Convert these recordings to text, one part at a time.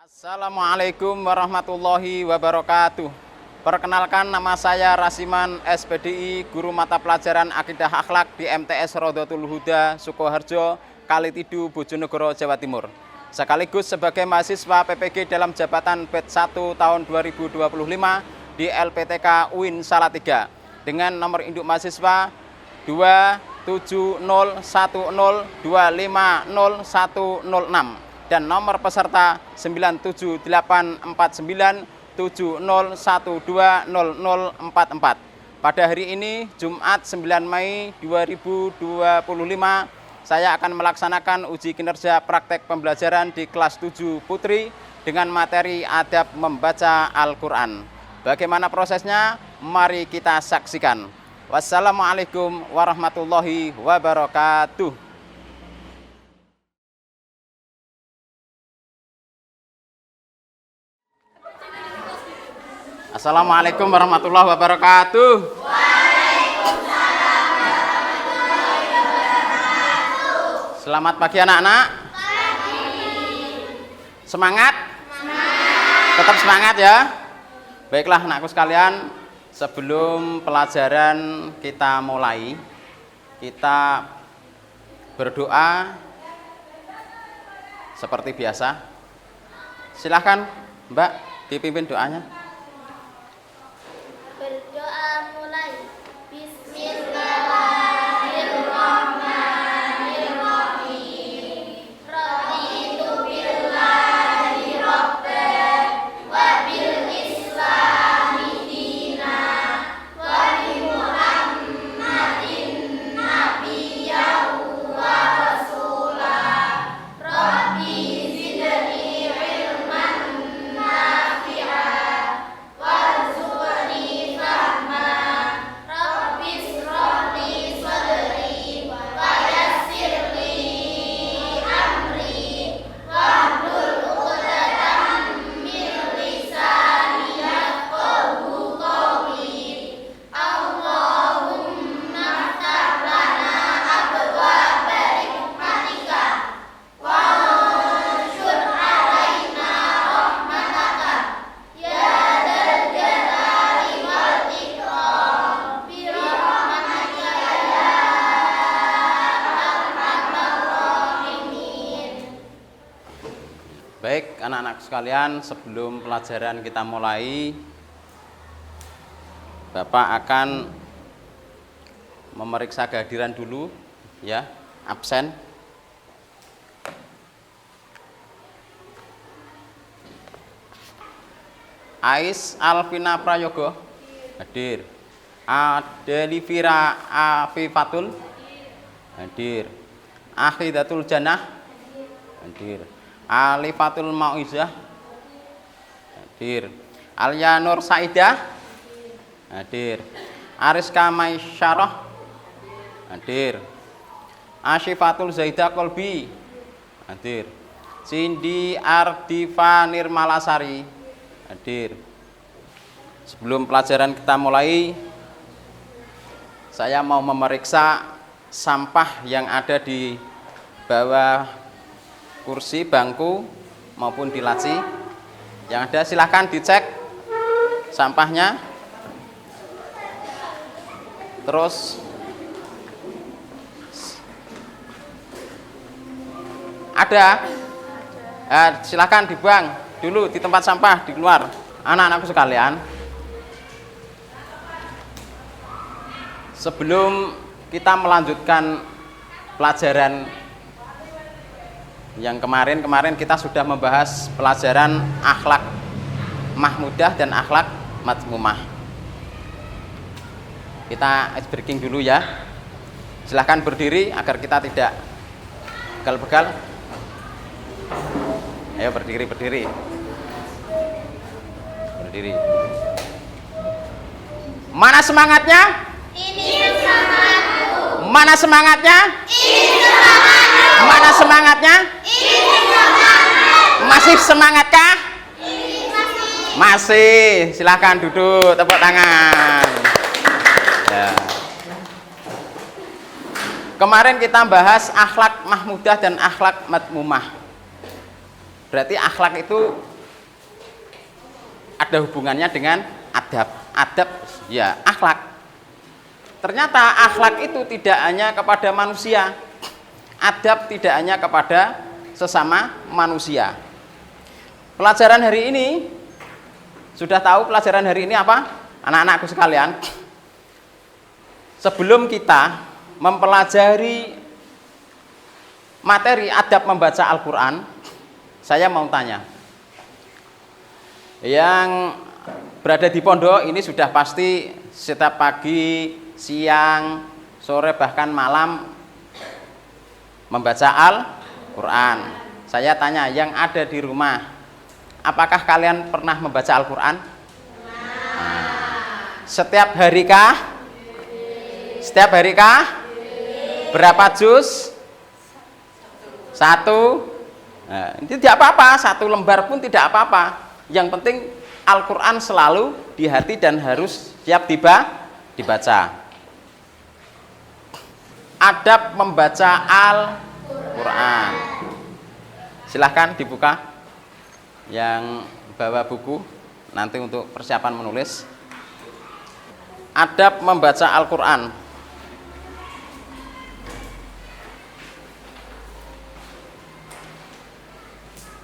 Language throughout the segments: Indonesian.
Assalamualaikum warahmatullahi wabarakatuh. Perkenalkan, nama saya Rasiman SPDI, guru mata pelajaran Akidah Akhlak di MTS Rodotul Huda, Sukoharjo, Kalitidu, Bojonegoro, Jawa Timur. Sekaligus sebagai mahasiswa PPG dalam jabatan batch 1 tahun 2025 di LPTK UIN Salatiga dengan nomor induk mahasiswa 27010250106 dan nomor peserta 9784970120044. Pada hari ini, Jumat 9 Mei 2025, saya akan melaksanakan uji kinerja praktek pembelajaran di kelas 7 Putri dengan materi adab membaca Al-Quran. Bagaimana prosesnya? Mari kita saksikan. Wassalamualaikum warahmatullahi wabarakatuh. Assalamualaikum warahmatullahi wabarakatuh. Waalaikumsalam warahmatullahi wabarakatuh. Selamat pagi anak-anak. Pagi. Semangat? Semangat. Tetap semangat ya. Baiklah anakku sekalian, sebelum pelajaran kita mulai, kita berdoa seperti biasa. Silahkan Mbak, dipimpin doanya. Berdoa mulai. Bismillahirrahmanirrahim. Raditu billahi rabban wa bil islami dinan wa bi Muhammadin nabiyyan wa rasulah. Rabbi zidni ilman nafi'an warzuqni fahma. Rabbi shrahli sadri wa yassirli amri wahlul 'uqdatam min lisani yafqahu qawli. Allahumma ftah lana abwaaba hikmatika wa anshur 'alaina rahmataka ya dzal jalali wal ikram bi rahmatika ya arhamar rahimin. Baik anak-anak sekalian, sebelum pelajaran kita mulai, Bapak akan memeriksa kehadiran dulu ya, absen. Ais Alvina Prayogo hadir. Adelivira Afifatul hadir. Akhidatul Jannah hadir. Alifatul Mauizah hadir. Alia Nur Saidah hadir. Ariska Maisyarah hadir. Asyifatul Zaidah Kolbi hadir. Cindy Ardiva Nirmalasari hadir. Sebelum pelajaran kita mulai, saya mau memeriksa sampah yang ada di bawah kursi, bangku maupun di laci. Yang ada silahkan dicek sampahnya. Terus ada, silahkan dibuang dulu di tempat sampah di luar. Anak-anakku sekalian, sebelum kita melanjutkan pelajaran yang kemarin kita sudah membahas pelajaran akhlak mahmudah dan akhlak madmumah. Kita ice breaking dulu ya. Silahkan berdiri agar kita tidak begal-begal. Ayo berdiri. Berdiri. Mana semangatnya? Ini semangatku. Mana semangatnya? Ini semangatku. Mana semangatnya? Ini semangatku. Masih semangatkah? Ini masih. Masih. Silahkan duduk, tepuk tangan. Ya. Kemarin kita bahas akhlak mahmudah dan akhlak madmumah. Berarti akhlak itu ada hubungannya dengan adab. Adab ya akhlak. Ternyata akhlak itu tidak hanya kepada manusia. Adab tidak hanya kepada sesama manusia. Pelajaran hari ini, sudah tahu pelajaran hari ini apa? Anak-anakku sekalian, sebelum kita mempelajari materi adab membaca Al-Quran, saya mau tanya, yang berada di pondok ini sudah pasti setiap pagi, siang, sore, bahkan malam membaca Al-Quran. Saya tanya, yang ada di rumah, apakah kalian pernah membaca Al-Quran? Setiap hari kah? Setiap hari kah? Berapa juz? Satu. Nah, ini tidak apa-apa, satu lembar pun tidak apa-apa. Yang penting Al-Quran selalu di hati dan harus siap dibaca. Adab membaca Al-Quran. Silahkan dibuka. Yang bawa buku nanti untuk persiapan menulis. Adab membaca Al-Quran.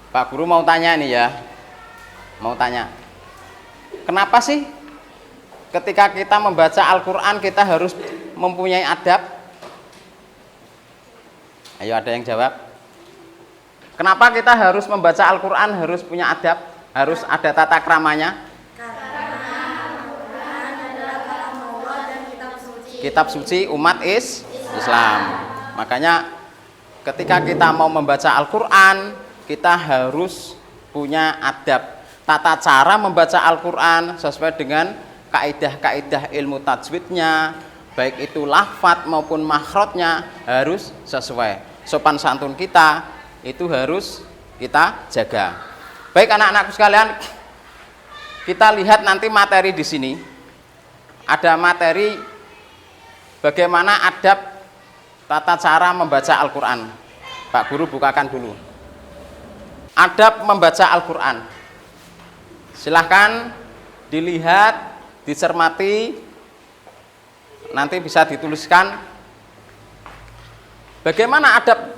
Pak Guru mau tanya nih ya, mau tanya, kenapa sih ketika kita membaca Al-Quran kita harus mempunyai adab? Ayo ada yang jawab. Kenapa kita harus membaca Al-Quran harus punya adab, harus ada tata keramanya? Kitab suci umat Islam. Makanya ketika kita mau membaca Al-Quran, kita harus punya adab. Tata cara membaca Al-Quran sesuai dengan kaidah-kaidah ilmu tajwidnya, baik itu lafadz maupun makhrajnya harus sesuai. Sopan santun kita itu harus kita jaga. Baik anak-anakku sekalian, kita lihat nanti materi di sini. Ada materi bagaimana adab tata cara membaca Al-Quran. Pak Guru bukakan dulu. Adab membaca Al-Quran. Silahkan dilihat, dicermati, nanti bisa dituliskan bagaimana adab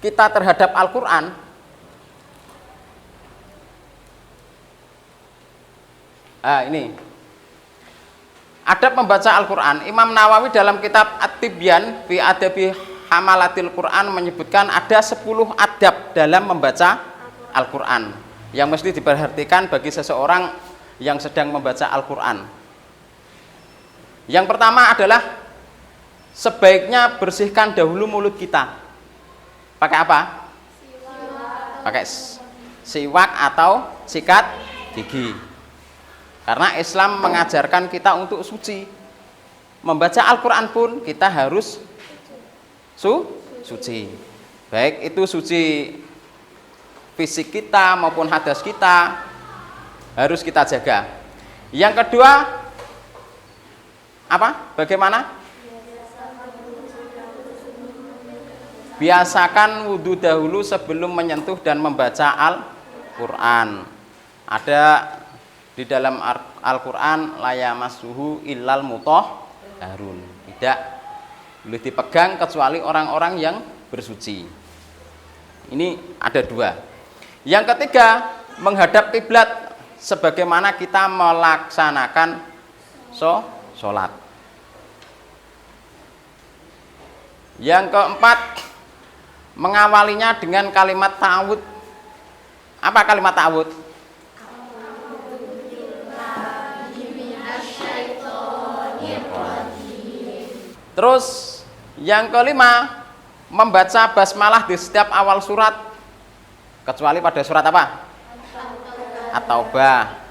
kita terhadap Al-Quran. Ini adab membaca Al-Quran. Imam Nawawi dalam kitab At-Tibyan fi Adabi Hamalatil Quran menyebutkan ada 10 adab dalam membaca Al-Quran yang mesti diperhatikan bagi seseorang yang sedang membaca Al-Quran. Yang pertama adalah sebaiknya bersihkan dahulu mulut kita. Pakai apa? Pakai siwak atau sikat gigi. Karena Islam mengajarkan kita untuk suci. Membaca Al-Quran pun kita harus suci. Baik itu suci fisik kita maupun hadas kita harus kita jaga. Yang kedua apa? Bagaimana? Biasakan wudhu dahulu sebelum menyentuh dan membaca Al-Quran. Ada di dalam Al-Quran la yamassuhu illal mutahharun. Tidak boleh dipegang kecuali orang-orang yang bersuci. Ini ada dua. Yang ketiga, menghadap kiblat sebagaimana kita melaksanakan sholat. Yang keempat, mengawalinya dengan kalimat ta'awud. Apa kalimat ta'awud? Terus yang kelima, membaca basmalah di setiap awal surat. Kecuali pada surat apa? At-Taubah.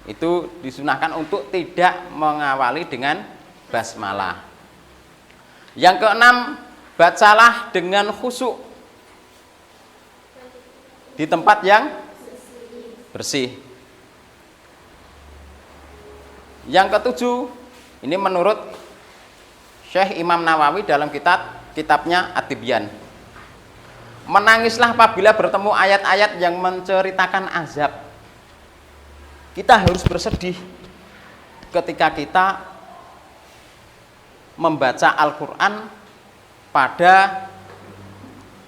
Itu disunahkan untuk tidak mengawali dengan basmalah. Yang keenam, bacalah dengan khusyuk di tempat yang bersih. Yang ketujuh, ini menurut Syekh Imam Nawawi dalam kitabnya At-Tibyan. Menangislah apabila bertemu ayat-ayat yang menceritakan azab. kita harus bersedih ketika kita membaca Al-Quran pada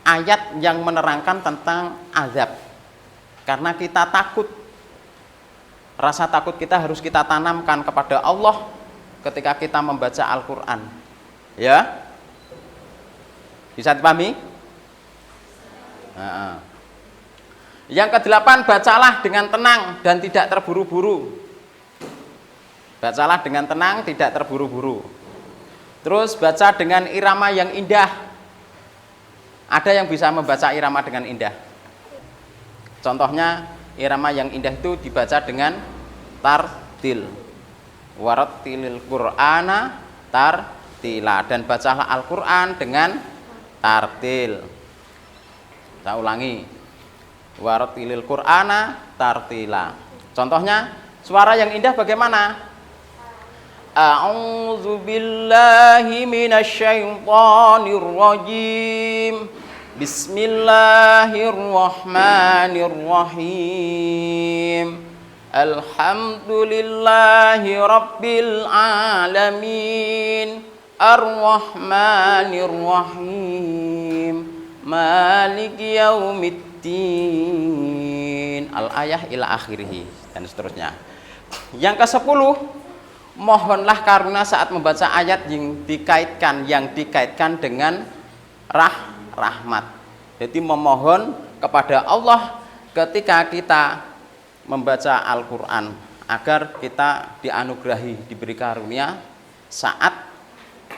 ayat yang menerangkan tentang azab. Karena kita takut, rasa takut kita harus kita tanamkan kepada Allah ketika kita membaca Al-Quran. Ya, bisa dipahami? Nah. Yang kedelapan, bacalah dengan tenang dan tidak terburu-buru. Bacalah dengan tenang, tidak terburu-buru. Terus baca dengan irama yang indah. Ada yang bisa membaca irama dengan indah. Contohnya irama yang indah itu dibaca dengan tartil. Warattilil Qur'ana tartila, dan bacalah Al-Qur'an dengan tartil. Saya ulangi. Warattilil Qur'ana tartila. Contohnya suara yang indah bagaimana? A'udzu billahi minasyaitonir rajim. Bismillahirrahmanirrahim. Alhamdulillahi rabbil alamin. Ar-Rahmanir-Rahim. Maliki yaumiddin. Al-ayah ila akhirih, dan seterusnya. Yang ke-10, mohonlah karunia saat membaca ayat yang dikaitkan dengan rahmat. Jadi memohon kepada Allah ketika kita membaca Al-Quran agar kita dianugerahi, diberi karunia saat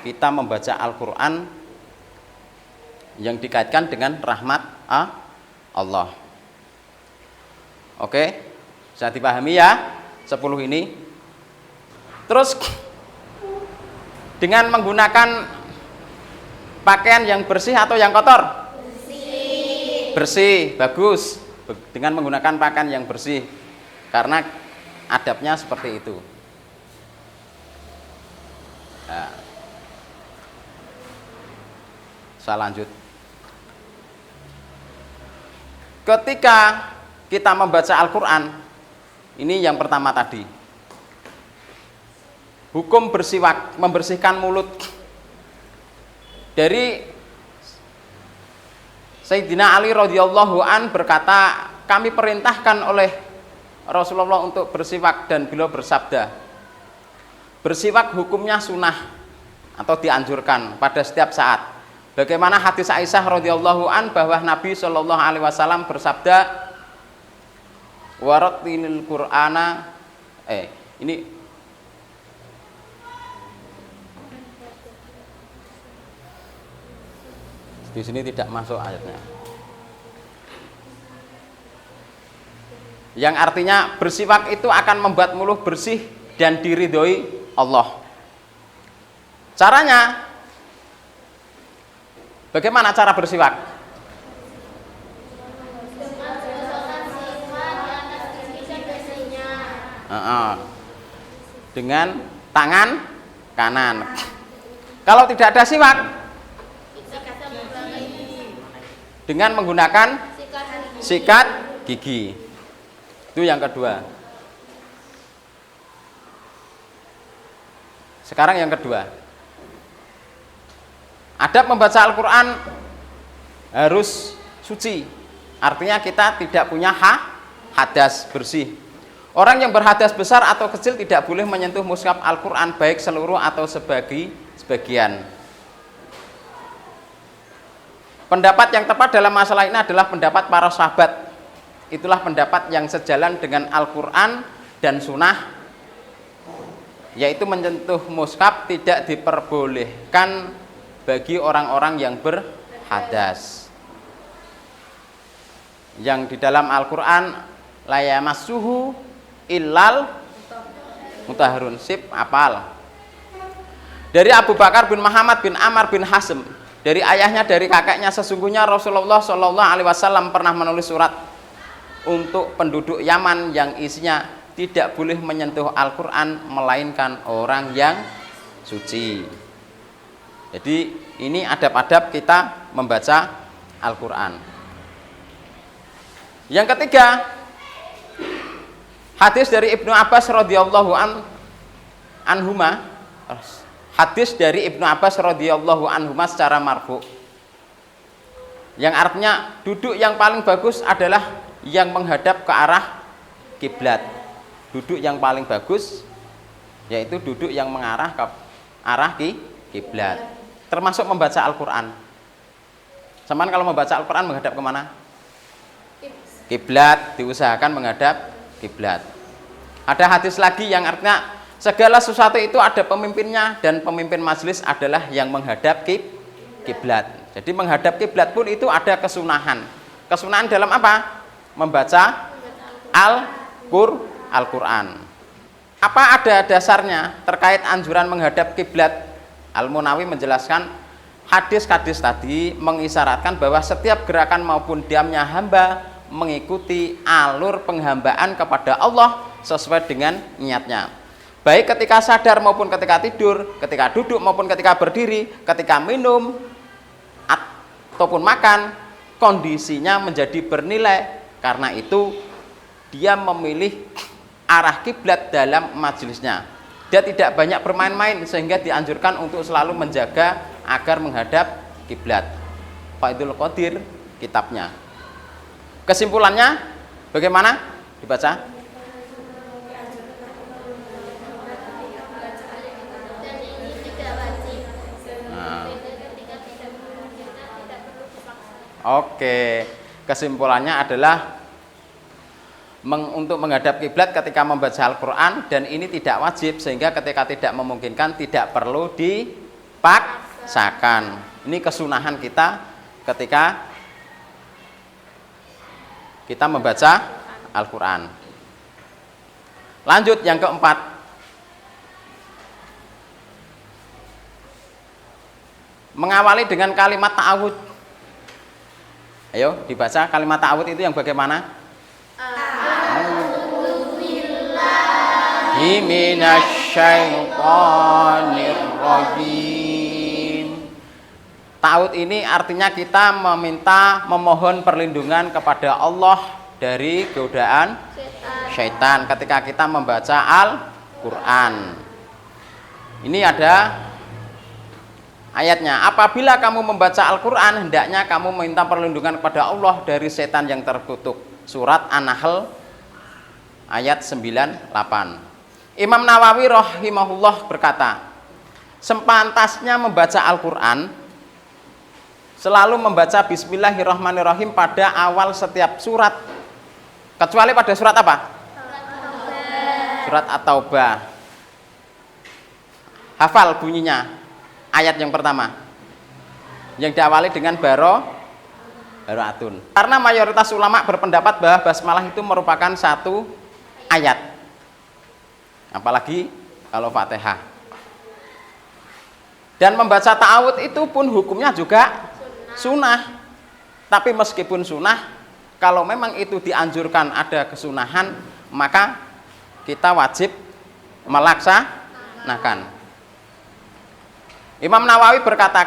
kita membaca Al-Quran yang dikaitkan dengan rahmat Allah. Oke, bisa dipahami ya 10 ini. Terus dengan menggunakan pakaian yang bersih atau yang kotor? Bersih, bagus. Dengan menggunakan pakaian yang bersih, karena adabnya seperti itu. Nah, saya lanjut. Ketika kita membaca Al-Quran, ini yang pertama tadi, hukum bersiwak, membersihkan mulut. Dari Sayyidina Ali radhiyallahu an berkata, kami perintahkan oleh Rasulullah untuk bersiwak, dan beliau bersabda, bersiwak hukumnya sunnah atau dianjurkan pada setiap saat. Bagaimana hadis Aisyah radhiyallahu an bahwa Nabi Shallallahu alaihi wasallam bersabda, warattilil Qur'ana ini di sini tidak masuk ayatnya. Yang artinya bersiwak itu akan membuat mulut bersih dan diridhoi Allah. Caranya bagaimana cara bersiwak? Dengan tangan kanan. Kalau tidak ada siwak, dengan menggunakan sikat gigi. Itu yang kedua. Sekarang yang kedua, adab membaca Al-Quran harus suci. Artinya kita tidak punya hadas, bersih. Orang yang berhadas besar atau kecil tidak boleh menyentuh mushaf Al-Quran, baik seluruh atau sebagian. Pendapat yang tepat dalam masalah ini adalah pendapat para sahabat. Itulah pendapat yang sejalan dengan Al-Quran dan Sunnah, yaitu menyentuh mushaf tidak diperbolehkan bagi orang-orang yang berhadas. Yang di dalam Al-Quran, la yamassuhu illal mutahharun. Sip, apal. Dari Abu Bakar bin Muhammad bin Amr bin Hazm, dari ayahnya, dari kakeknya, sesungguhnya Rasulullah Shallallahu alaihi wasallam pernah menulis surat untuk penduduk Yaman yang isinya tidak boleh menyentuh Al-Quran melainkan orang yang suci. Jadi ini adab-adab kita membaca Al-Quran. Yang ketiga, Hadis dari Ibnu Abbas radhiyallahu anhuma. Hadis dari Ibnu Abbas radhiyallahu anhuma secara marfu. Yang artinya duduk yang paling bagus adalah yang menghadap ke arah kiblat. Duduk yang paling bagus yaitu duduk yang mengarah ke arah kiblat. Termasuk membaca Al-Qur'an. Samaan kalau membaca Al-Qur'an menghadap kemana? Kiblat, diusahakan menghadap kiblat. Ada hadis lagi yang artinya segala sesuatu itu ada pemimpinnya dan pemimpin majelis adalah yang menghadap kiblat. Jadi menghadap kiblat pun itu ada kesunahan. Kesunahan dalam apa? Membaca Al-Qur'an. Apa ada dasarnya terkait anjuran menghadap kiblat? Al-Munawi menjelaskan hadis-hadis tadi mengisyaratkan bahwa setiap gerakan maupun diamnya hamba mengikuti alur penghambaan kepada Allah sesuai dengan niatnya. Baik ketika sadar maupun ketika tidur, ketika duduk maupun ketika berdiri, ketika minum ataupun makan, kondisinya menjadi bernilai. Karena itu dia memilih arah kiblat dalam majelisnya. Dia tidak banyak bermain-main sehingga dianjurkan untuk selalu menjaga agar menghadap kiblat. Faidul Qadir kitabnya. Kesimpulannya bagaimana? Dibaca. Oke, kesimpulannya adalah untuk menghadap kiblat ketika membaca Al-Qur'an, dan ini tidak wajib sehingga ketika tidak memungkinkan tidak perlu dipaksakan. Ini kesunahan kita ketika kita membaca Al-Qur'an. Lanjut yang keempat. Mengawali dengan kalimat ta'awud. Ayo dibaca kalimat ta'awud itu yang bagaimana? A'udzubillahi minasyaitonirrajim. Ta'awud ini artinya kita memohon perlindungan kepada Allah dari godaan syaitan ketika kita membaca Al-Qur'an. Ini ada ayatnya, apabila kamu membaca Al-Qur'an hendaknya kamu meminta perlindungan kepada Allah dari setan yang terkutuk. Surat An-Nahl ayat 98. Imam Nawawi rahimahullah berkata, sepantasnya membaca Al-Qur'an selalu membaca Bismillahirrahmanirrahim pada awal setiap surat, kecuali pada surat apa? Surat At-Taubah. Hafal bunyinya ayat yang pertama yang diawali dengan baro'atun. Karena mayoritas ulama berpendapat bahwa basmalah itu merupakan satu ayat, apalagi kalau Fatihah. Dan membaca ta'awud itu pun hukumnya juga sunnah. Tapi meskipun sunnah, kalau memang itu dianjurkan ada kesunahan, maka kita wajib melaksanakan. Imam Nawawi berkata,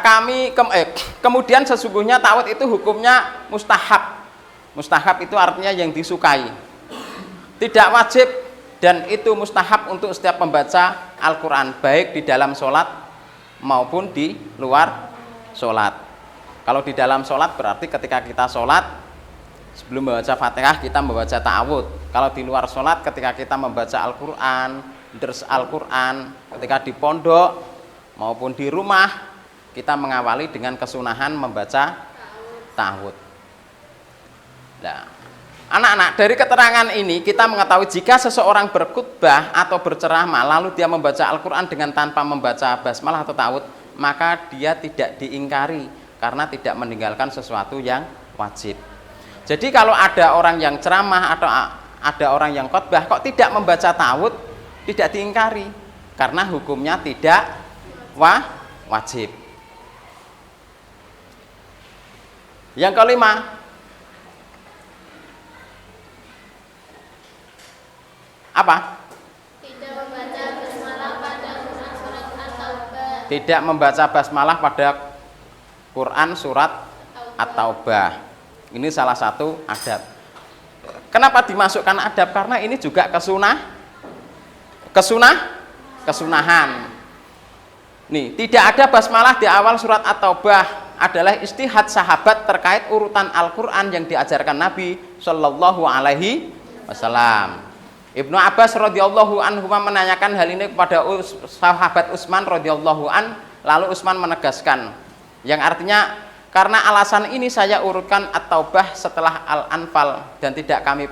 kemudian sesungguhnya ta'awud itu hukumnya mustahab. Mustahab itu artinya yang disukai, tidak wajib, dan itu mustahab untuk setiap pembaca Al-Qur'an, baik di dalam sholat maupun di luar sholat. Kalau di dalam sholat berarti ketika kita sholat sebelum membaca Fatihah kita membaca ta'awud. Kalau di luar sholat ketika kita membaca Al-Qur'an, ders Al-Qur'an, ketika di pondok maupun di rumah kita mengawali dengan kesunahan membaca ta'awud. Nah, anak-anak, dari keterangan ini kita mengetahui jika seseorang berkhutbah atau berceramah lalu dia membaca Al-Qur'an dengan tanpa membaca basmalah atau ta'awud, maka dia tidak diingkari karena tidak meninggalkan sesuatu yang wajib. Jadi kalau ada orang yang ceramah atau ada orang yang khutbah kok tidak membaca ta'awud, tidak diingkari karena hukumnya tidak wajib. Yang kelima, apa? Tidak membaca basmalah pada Quran surat At-Taubah. Tidak membaca basmalah pada Quran surat At-Taubah. Ini salah satu adab. Kenapa dimasukkan adab? Karena ini juga kesunahan. Nih, tidak ada basmalah di awal surat At-Taubah adalah istihad sahabat terkait urutan Al-Qur'an yang diajarkan Nabi Shallallahu alaihi wasallam. Ibnu Abbas radhiyallahu anhu menanyakan hal ini kepada sahabat Utsman radhiyallahu an, lalu Utsman menegaskan yang artinya karena alasan ini saya urutkan At-Taubah setelah Al-Anfal dan tidak kami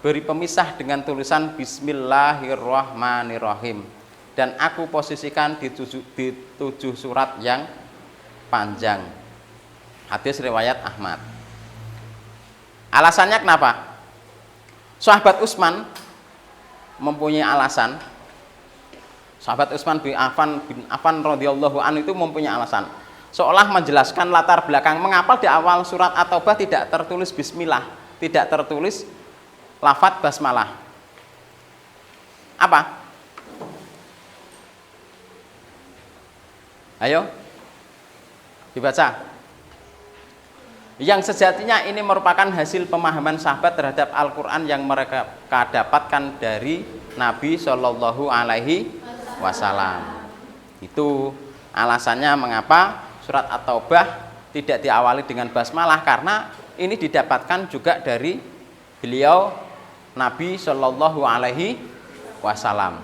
beri pemisah dengan tulisan Bismillahirrahmanirrahim, dan aku posisikan di tujuh surat yang panjang. Hadis riwayat Ahmad. Alasannya kenapa? Sahabat Utsman mempunyai alasan. Sahabat Utsman bin Affan radhiyallahu anhu itu mempunyai alasan, seolah menjelaskan latar belakang mengapa di awal surat At-Taubah tidak tertulis bismillah, tidak tertulis lafadz basmalah. Apa? Ayo dibaca. Yang sejatinya ini merupakan hasil pemahaman sahabat terhadap Al-Quran yang mereka dapatkan dari Nabi Shallallahu alaihi wasallam. Itu alasannya mengapa surat At-Taubah tidak diawali dengan basmalah, karena ini didapatkan juga dari beliau Nabi Shallallahu alaihi wasallam.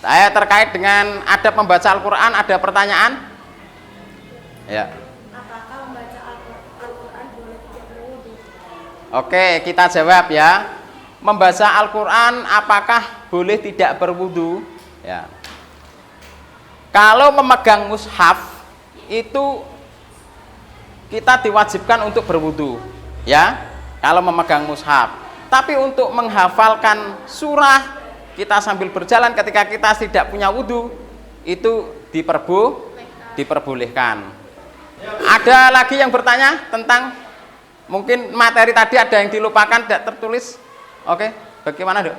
Saya terkait dengan adab membaca Al-Quran ada pertanyaan? Ya. Oke, kita jawab ya. Membaca Al-Quran apakah boleh tidak berwudu? Ya. Kalau memegang mushaf itu kita diwajibkan untuk berwudu, ya. Kalau memegang mushaf. Tapi untuk menghafalkan surah kita sambil berjalan ketika kita tidak punya wudu itu diperbolehkan. Ada lagi yang bertanya tentang mungkin materi tadi ada yang dilupakan, tidak tertulis. Oke, bagaimana dok?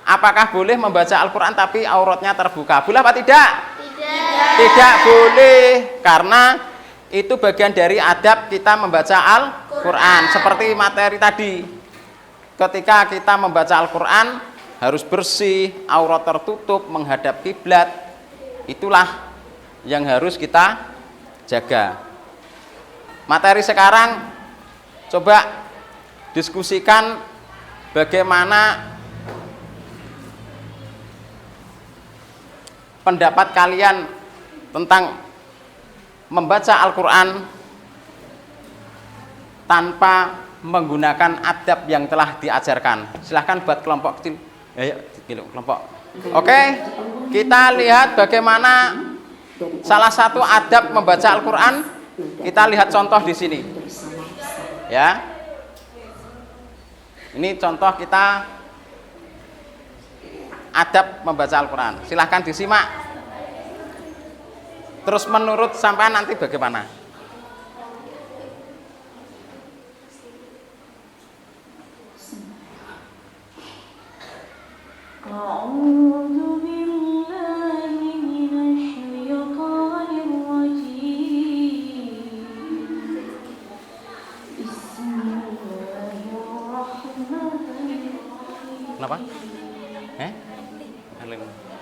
Apakah boleh membaca Al-Quran tapi auratnya terbuka? Boleh apa tidak? Tidak. Tidak boleh, karena itu bagian dari adab kita membaca Al-Quran. Seperti materi tadi, ketika kita membaca Al-Quran harus bersih, aurat tertutup, menghadap kiblat. Itulah yang harus kita jaga. Materi sekarang coba diskusikan bagaimana pendapat kalian tentang membaca Al-Quran tanpa menggunakan adab yang telah diajarkan. Silahkan buat kelompok kecil. Ayo, kelompok. Oke, kita lihat bagaimana salah satu adab membaca Al-Quran. Kita lihat contoh di sini, ya. Ini contoh kita adab membaca Al-Quran. Silahkan disimak. Terus menurut sampean nanti bagaimana?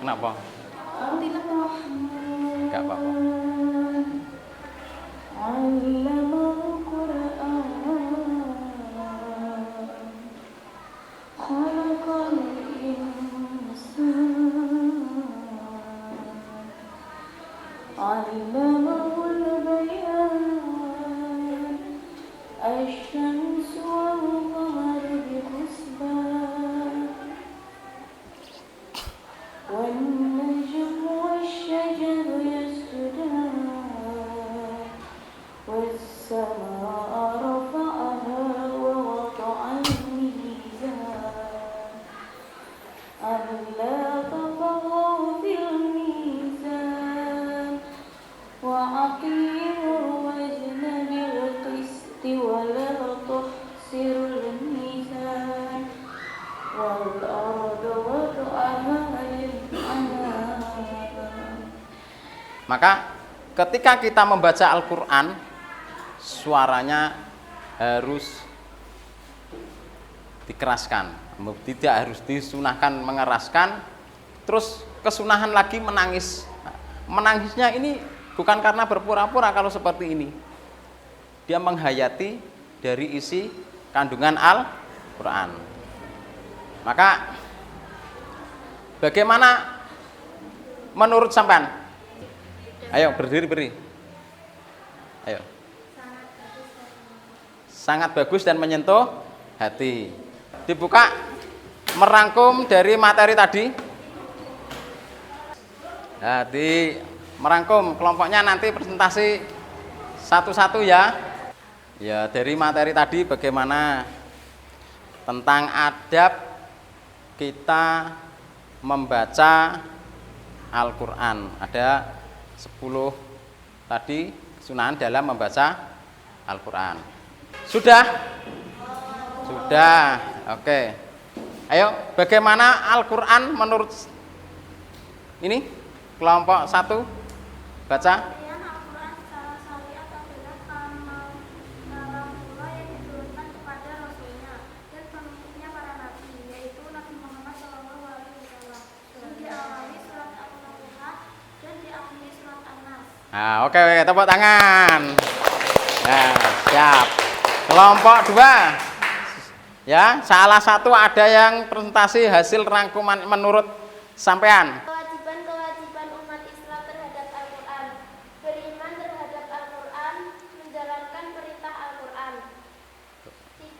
Kenapa? Kenapa? Gak apa-apa. Maka ketika kita membaca Al-Quran, suaranya harus dikeraskan, tidak harus disunahkan mengeraskan. Terus kesunahan lagi menangis. Menangisnya ini bukan karena berpura-pura kalau seperti ini. Dia menghayati dari isi kandungan Al-Quran. Maka bagaimana menurut sampean? Ayo berdiri. Ayo. Sangat bagus dan menyentuh hati. Dibuka, merangkum dari materi tadi. Jadi merangkum kelompoknya nanti presentasi satu-satu ya. Ya, dari materi tadi bagaimana tentang adab kita membaca Al-Quran. Ada 10 tadi kesunahan dalam membaca Al-Quran. Sudah? Sudah. Oke. Ayo, bagaimana Al-Quran menurut ini? Kelompok 1 baca. Kemudian Al-Quran secara syariat adalah kalamullah yang diturunkan kepada Rasulnya dan pemimpinnya para nabi, yaitu Nabi Muhammad SAW, yang diawali surat Al-Fatihah dan diakhiri surat An-Nas. Nah, oke, tepuk tangan. Nah, siap. Kelompok 2. Ya, salah satu ada yang presentasi hasil rangkuman menurut sampean. Kewajiban umat Islam terhadap Al-Quran: beriman terhadap Al-Quran, menjalankan perintah Al-Quran.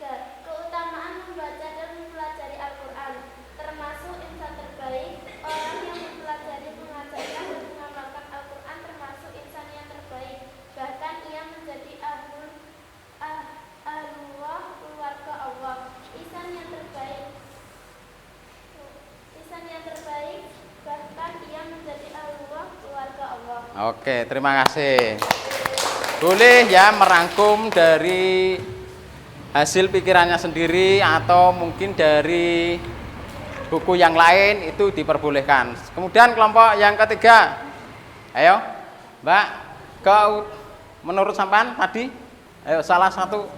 3. Keutamaan membaca dan mempelajari Al-Quran, termasuk insan terbaik. Orang yang mempelajari, mengajarkan dan mengamalkan Al-Quran termasuk insan yang terbaik. Bahkan ia menjadi ahlullah, keluarga Allah. Insan yang terbaik, bahkan ia menjadi ahlullah, keluarga Allah. Oke, terima kasih. Boleh ya merangkum dari hasil pikirannya sendiri atau mungkin dari buku yang lain, itu diperbolehkan. Kemudian kelompok yang ketiga. Ayo, Mbak, menurut sampean tadi, ayo salah satu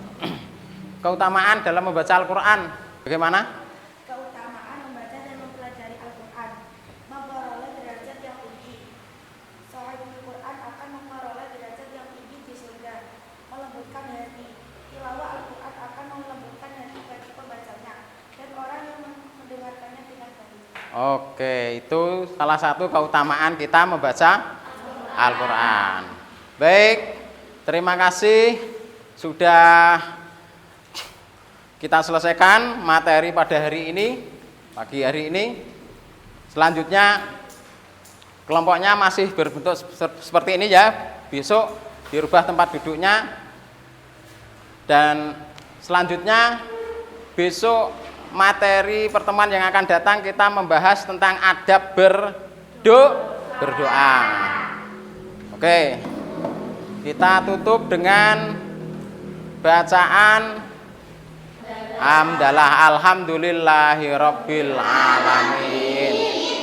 keutamaan dalam membaca Al-Quran bagaimana? Keutamaan membaca dan mempelajari Al-Quran, memperoleh derajat yang tinggi. Shahibul Quran akan memperoleh derajat yang tinggi di surga, melembutkan hati. Tilawah Al-Quran akan melembutkan hati bagi pembacanya dan orang yang mendengarkannya dengan baik. Oke, itu salah satu keutamaan kita membaca Al-Quran. Baik, terima kasih sudah kita selesaikan materi pada hari ini, pagi hari ini. Selanjutnya kelompoknya masih berbentuk seperti ini ya. Besok dirubah tempat duduknya. Dan selanjutnya besok materi pertemuan yang akan datang kita membahas tentang adab berdoa. Oke. Kita tutup dengan bacaan hamdalah alhamdulillahirabbil alamin.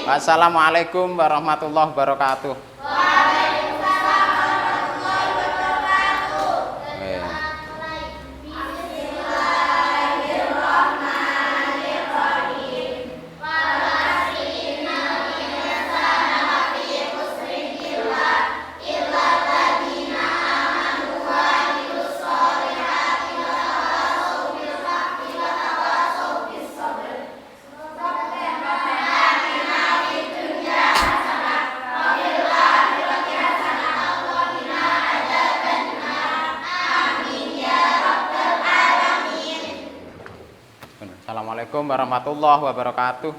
Wassalamualaikum warahmatullahi wabarakatuh. Waalaikumsalam warahmatullahi wabarakatuh. Bismillahirrahmanirrahim. Assalamualaikum warahmatullahi wabarakatuh.